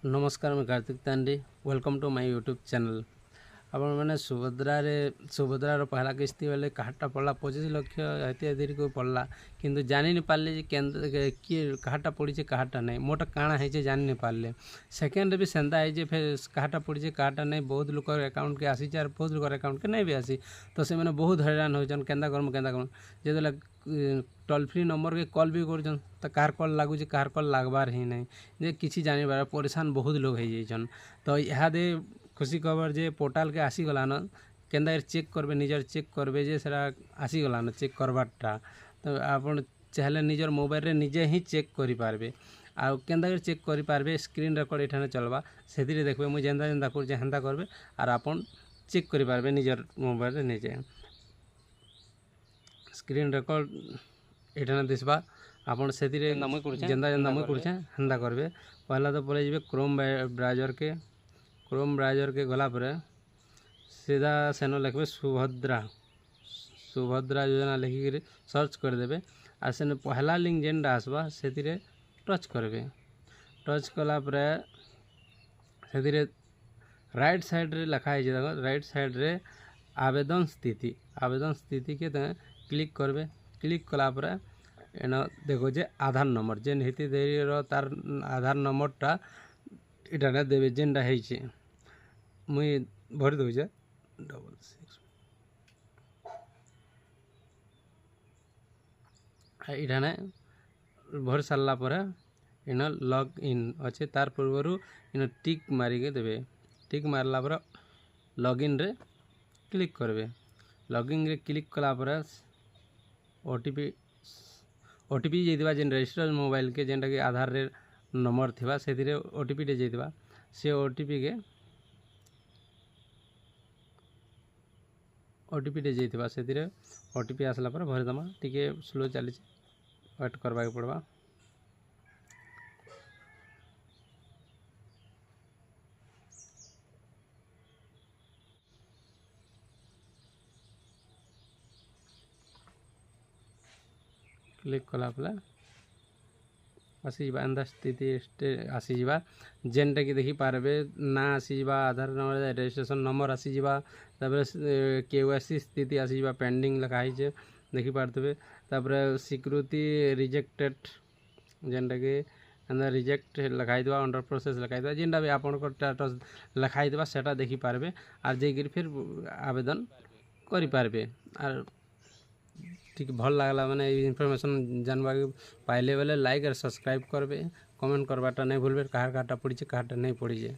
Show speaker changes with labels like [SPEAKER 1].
[SPEAKER 1] नमस्कार मैं Kartik Tandi welcome to my YouTube channel. आपण मैंने सुभद्रार पहला किस्ती बेले काहाटा पड़ा 25 लाख इत्यादि को पड़ा किंतु जानी नहीं पारे किए काहाटा पड़ी काहाटा नहीं मोटा काଣା है जानी नहीं पारे। सेकेंड भी सेंदा है फिर काहाटा पड़ी काहाटा नहीं बहुत लोग अकाउंट के आसी और बहुत लोग अकाउंट के नहीं भी आसी तो से मैंने बहुत हैरान होचन केंदा करम जो टोल फ्री नंबर के कॉल भी कर तो कार कॉल लगुच कार कॉल लगबार ही नहीं जे किसी जानी बार परेशान बहुत लोग हो जाइछन। तो इहादे खुशी खबर जे पोर्टाल के आसीगलान केन्दा चेक करबे निजर चेक करबे जे सेरा आसीगलान चेक करबारटा तो आपन चाहले निजर मोबाइल रे निजे ही चेक करि पारबे आ केन्दा चेक करि पारबे स्क्रीन रेकर्ड एठाने चलबा सेदिरे देखबे मु जेंदा जेंदा कर हेंदा करबे और आपन चेक करि पारबे निजर मोबाइल रे निजे स्क्रीन रेकर्ड एठाने दिसबा आपन सेदिरे जेंदा जेंदा मुई करछे हेंदा करबे। पहला तो पड़े जे क्रोम ब्राउजर के गला पर सीधा सेनो लिखे सुभद्रा योजना लिखिक सर्च करदे और सेन पहला लिंक जेनटा आसवा से टच करबे। टच कलापर से राइट साइड रे लिखा है देखो राइट साइड रे आवेदन स्थिति के क्लिक करबे। क्लिक कलापर एन देखो जे आधार नंबर जेन हिति देर तार आधार नंबरटा इटा देवे जेनटा है मुई भरी दूचे 66 इठाने भरी सारा पर इन लॉग इन अच्छे तार पूर्वर इन टिक मारिके देवे। टिक मारला पर लॉगिन रे क्लिक करबे। लॉगिन रे क्लिक कलापर ओटीपी जेतिबा जेन रजिस्टर मोबाइल के जेनटा कि आधार रे नंबर थिबा सेतिरे ओटीपी टे जेतिबा से ओटीपी टे जेतिबा सेतिरे ओटीपी आसला पर भरी दमा टिके स्लो चली वेट करबा के पड़बा। क्लिक कला पला आसीजा अंदा स्थिति आसीजा जेनटा कि देखी पारबे ना आसीजा आधार नंबर रजिस्ट्रेशन नंबर आसीजा केवाईसी स्थिति आसीजा पेंडिंग लिखाई देखी पारते स्वीकृति रिजेक्टेड जेनटा कि अंदर रिजेक्ट लिखाई देवा अंडर प्रोसेस लिखाई देवा जेनटा भी आपन स्टेटस लिखाई देवा सेटा देखी पारबे और जेगिर फिर आवेदन करि पारबे। और ठीक भल लगला मैंने इनफॉरमेशन जानवा पाइले बेले लाइक और सब्सक्राइब करबे कमेंट करवाटा नहीं भूलबे कहाँ काटा पड़ी कहाँटा नहीं पड़ी।